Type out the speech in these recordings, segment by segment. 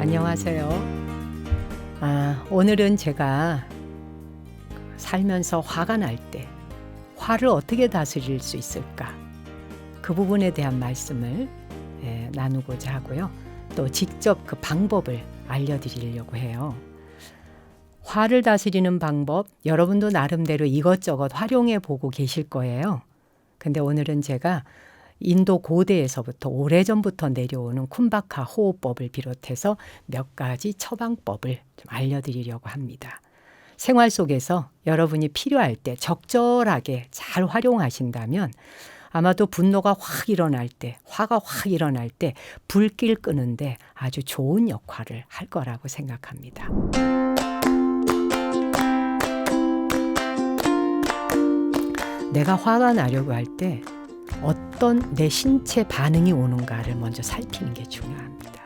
안녕하세요. 오늘은 제가 살면서 화가 날 때 화를 어떻게 다스릴 수 있을까? 그 부분에 대한 말씀을 나누고자 하고요. 또 직접 그 방법을 알려드리려고 해요. 화를 다스리는 방법, 여러분도 나름대로 이것저것 활용해 보고 계실 거예요. 근데 오늘은 제가 인도 고대에서부터 오래전부터 내려오는 쿤바카 호흡법을 비롯해서 몇 가지 처방법을 좀 알려드리려고 합니다. 생활 속에서 여러분이 필요할 때 적절하게 잘 활용하신다면 아마도 분노가 확 일어날 때, 화가 확 일어날 때 불길 끄는데 아주 좋은 역할을 할 거라고 생각합니다. 내가 화가 나려고 할 때 어떤 내 신체 반응이 오는가를 먼저 살피는 게 중요합니다.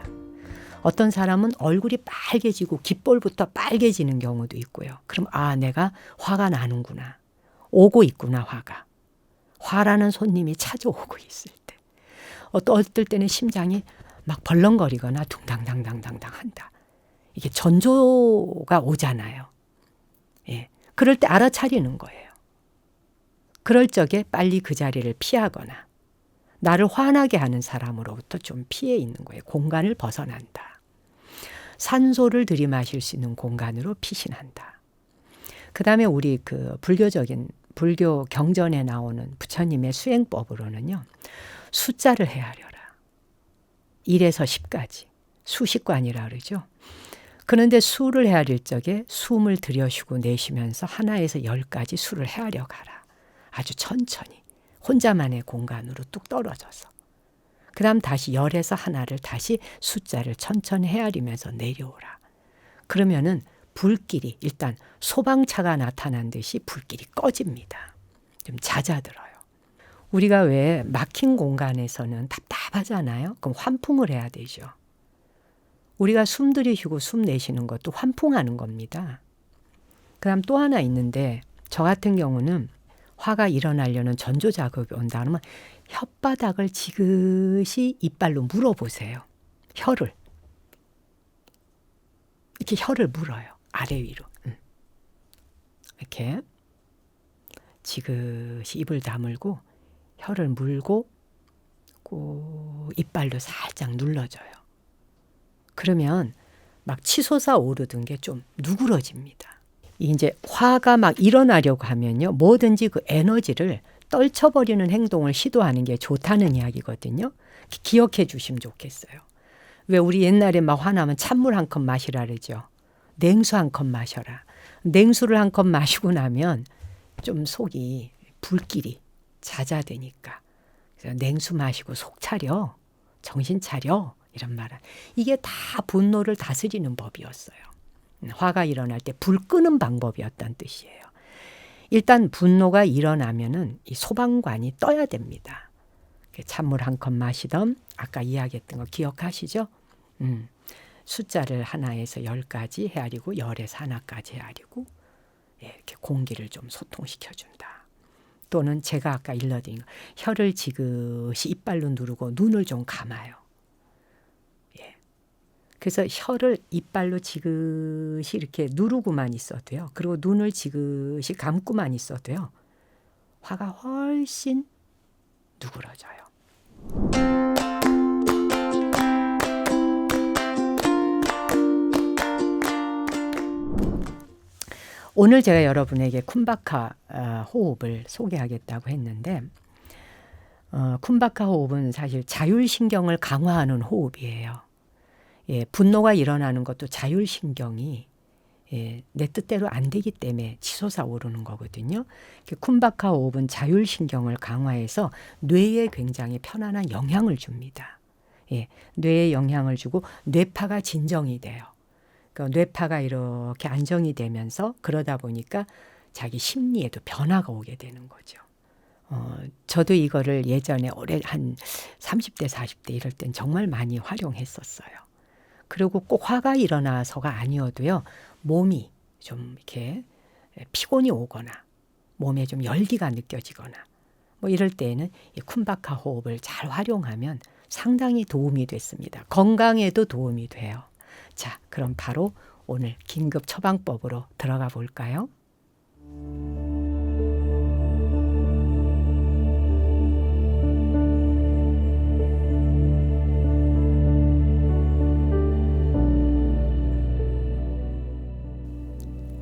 어떤 사람은 얼굴이 빨개지고 귓볼부터 빨개지는 경우도 있고요. 그럼 내가 화가 나는구나. 오고 있구나, 화가. 화라는 손님이 찾아오고 있을 때. 어떨 때는 심장이 막 벌렁거리거나 둥당당당당당 한다. 이게 전조가 오잖아요. 그럴 때 알아차리는 거예요. 그럴 적에 빨리 그 자리를 피하거나 나를 화나게 하는 사람으로부터 좀 피해 있는 거예요. 공간을 벗어난다. 산소를 들이마실 수 있는 공간으로 피신한다. 그 다음에 우리 그 불교 경전에 나오는 부처님의 수행법으로는요. 숫자를 헤아려라. 1에서 10까지. 수식관이라 그러죠. 그런데 수를 헤아릴 적에 숨을 들여쉬고 내쉬면서 하나에서 10까지 수를 헤아려 가라. 아주 천천히 혼자만의 공간으로 뚝 떨어져서 그 다음 다시 10에서 하나를 다시 숫자를 천천히 헤아리면서 내려오라. 그러면은 불길이 일단 소방차가 나타난 듯이 불길이 꺼집니다. 좀 잦아들어요. 우리가 왜 막힌 공간에서는 답답하잖아요. 그럼 환풍을 해야 되죠. 우리가 숨 들이쉬고 숨 내쉬는 것도 환풍하는 겁니다. 그 다음 또 하나 있는데 저 같은 경우는 화가 일어나려는 전조 자극이 온다 그러면 혓바닥을 지그시 이빨로 물어보세요. 혀를. 이렇게 혀를 물어요. 아래 위로. 이렇게 지그시 입을 다물고 혀를 물고 이빨로 살짝 눌러줘요. 그러면 막 치솟아 오르던 게 좀 누그러집니다. 이제 화가 막 일어나려고 하면요. 뭐든지 그 에너지를 떨쳐버리는 행동을 시도하는 게 좋다는 이야기거든요. 기억해 주시면 좋겠어요. 왜 우리 옛날에 막 화나면 찬물 한 컵 마시라 그러죠. 냉수 한 컵 마셔라. 냉수를 한 컵 마시고 나면 좀 속이 불길이 잦아드니까. 그래서 냉수 마시고 속 차려. 정신 차려. 이런 말은. 이게 다 분노를 다스리는 법이었어요. 화가 일어날 때 불 끄는 방법이었다는 뜻이에요. 일단 분노가 일어나면은 이 소방관이 떠야 됩니다. 찬물 한 컵 마시던 아까 이야기했던 거 기억하시죠? 숫자를 하나에서 10까지 헤아리고 10에서 하나까지 헤아리고 이렇게 공기를 좀 소통시켜준다. 또는 제가 아까 일러드린 거 혀를 지그시 이빨로 누르고 눈을 좀 감아요. 그래서 혀를 이빨로 지그시 이렇게 누르고만 있어도요. 그리고 눈을 지그시 감고만 있어도요. 화가 훨씬 누그러져요. 오늘 제가 여러분에게 쿤바카 호흡을 소개하겠다고 했는데 쿤바카 호흡은 사실 자율신경을 강화하는 호흡이에요. 분노가 일어나는 것도 자율신경이 내 뜻대로 안 되기 때문에 치솟아 오르는 거거든요. 쿤바카 호흡은 자율신경을 강화해서 뇌에 굉장히 편안한 영향을 줍니다. 뇌에 영향을 주고 뇌파가 진정이 돼요. 그러니까 뇌파가 이렇게 안정이 되면서 그러다 보니까 자기 심리에도 변화가 오게 되는 거죠. 저도 이거를 예전에 오래 한 30대 40대 이럴 땐 정말 많이 활용했었어요. 그리고 꼭 화가 일어나서가 아니어도요. 몸이 좀 이렇게 피곤이 오거나 몸에 좀 열기가 느껴지거나 뭐 이럴 때에는 이 쿤바카 호흡을 잘 활용하면 상당히 도움이 됐습니다. 건강에도 도움이 돼요. 자, 그럼 바로 오늘 긴급 처방법으로 들어가 볼까요?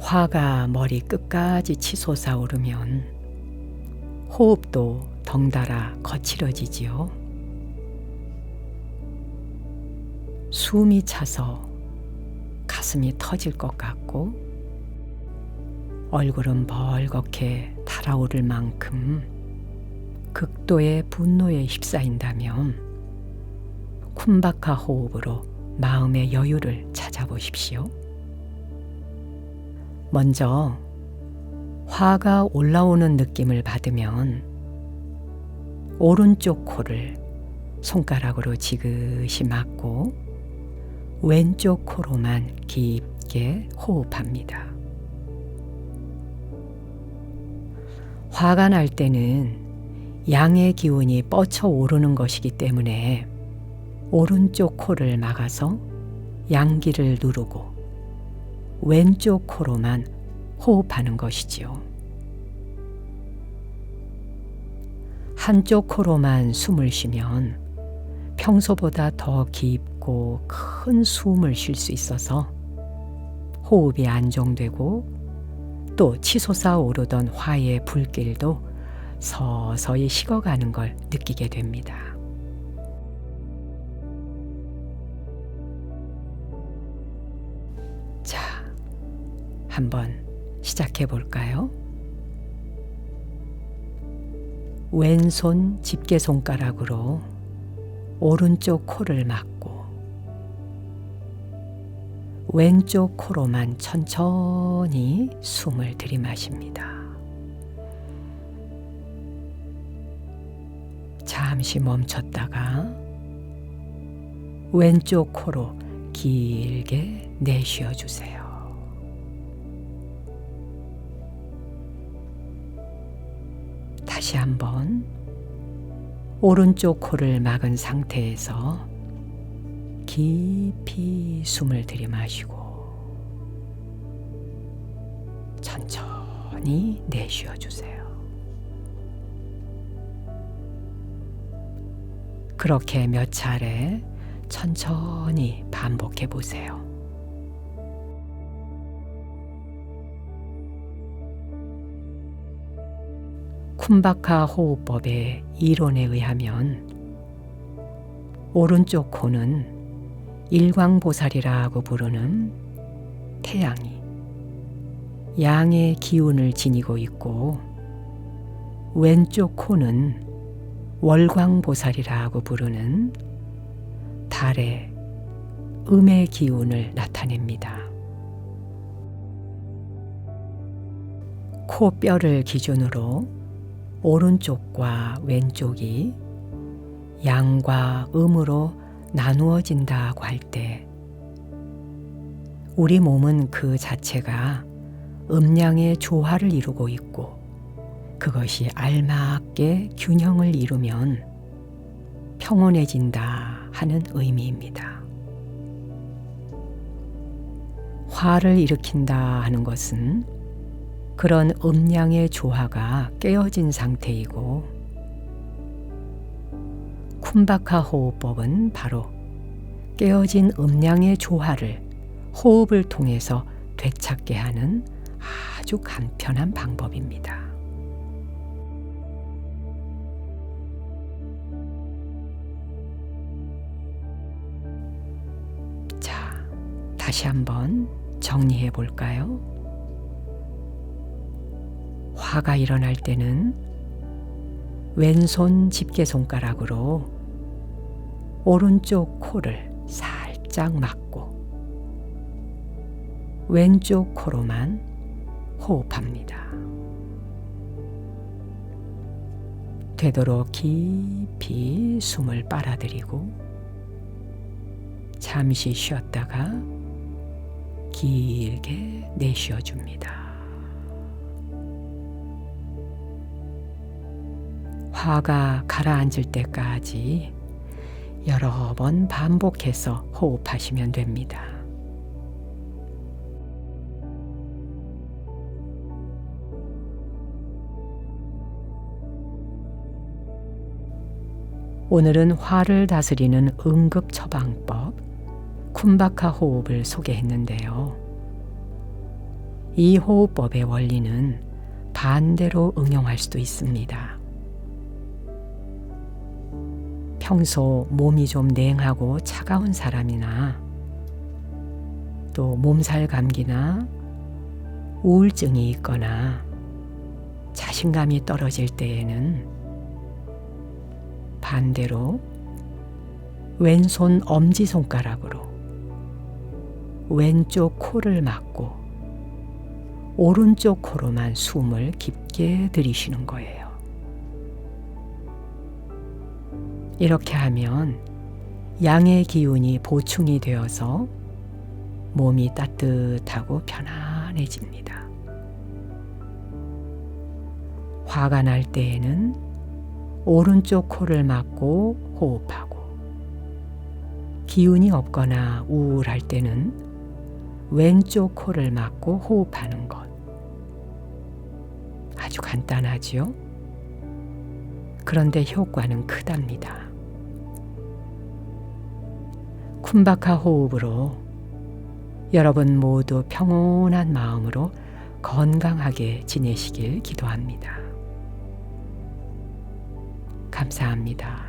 화가 머리 끝까지 치솟아 오르면 호흡도 덩달아 거칠어지지요. 숨이 차서 가슴이 터질 것 같고 얼굴은 벌겋게 달아오를 만큼 극도의 분노에 휩싸인다면 쿤바카 호흡으로 마음의 여유를 찾아보십시오. 먼저 화가 올라오는 느낌을 받으면 오른쪽 코를 손가락으로 지그시 막고 왼쪽 코로만 깊게 호흡합니다. 화가 날 때는 양의 기운이 뻗쳐 오르는 것이기 때문에 오른쪽 코를 막아서 양기를 누르고 왼쪽 코로만 호흡하는 것이지요. 한쪽 코로만 숨을 쉬면 평소보다 더 깊고 큰 숨을 쉴 수 있어서 호흡이 안정되고 또 치솟아 오르던 화의 불길도 서서히 식어가는 걸 느끼게 됩니다. 자, 한번 시작해 볼까요? 왼손 집게손가락으로 오른쪽 코를 막고 왼쪽 코로만 천천히 숨을 들이마십니다. 잠시 멈췄다가 왼쪽 코로 길게 내쉬어 주세요. 다시 한번 오른쪽 코를 막은 상태에서 깊이 숨을 들이마시고 천천히 내쉬어 주세요. 그렇게 몇 차례 천천히 반복해 보세요. 쿤바카 호흡법의 이론에 의하면 오른쪽 코는 일광보살이라고 부르는 태양이 양의 기운을 지니고 있고 왼쪽 코는 월광보살이라고 부르는 달의 음의 기운을 나타냅니다. 코뼈를 기준으로 오른쪽과 왼쪽이 양과 음으로 나누어진다고 할 때 우리 몸은 그 자체가 음양의 조화를 이루고 있고 그것이 알맞게 균형을 이루면 평온해진다 하는 의미입니다. 화를 일으킨다 하는 것은 그런 음양의 조화가 깨어진 상태이고 쿤바카 호흡법은 바로 깨어진 음양의 조화를 호흡을 통해서 되찾게 하는 아주 간편한 방법입니다. 자, 다시 한번 정리해 볼까요? 화가 일어날 때는 왼손 집게손가락으로 오른쪽 코를 살짝 막고 왼쪽 코로만 호흡합니다. 되도록 깊이 숨을 빨아들이고 잠시 쉬었다가 길게 내쉬어 줍니다. 화가 가라앉을 때까지 여러 번 반복해서 호흡하시면 됩니다. 오늘은 화를 다스리는 응급 처방법 쿤바카 호흡을 소개했는데요. 이 호흡법의 원리는 반대로 응용할 수도 있습니다. 평소 몸이 좀 냉하고 차가운 사람이나 또 몸살 감기나 우울증이 있거나 자신감이 떨어질 때에는 반대로 왼손 엄지손가락으로 왼쪽 코를 막고 오른쪽 코로만 숨을 깊게 들이쉬는 거예요. 이렇게 하면 양의 기운이 보충이 되어서 몸이 따뜻하고 편안해집니다. 화가 날 때에는 오른쪽 코를 막고 호흡하고, 기운이 없거나 우울할 때는 왼쪽 코를 막고 호흡하는 것. 아주 간단하지요? 그런데 효과는 크답니다. 쿤바카 호흡으로 여러분 모두 평온한 마음으로 건강하게 지내시길 기도합니다. 감사합니다.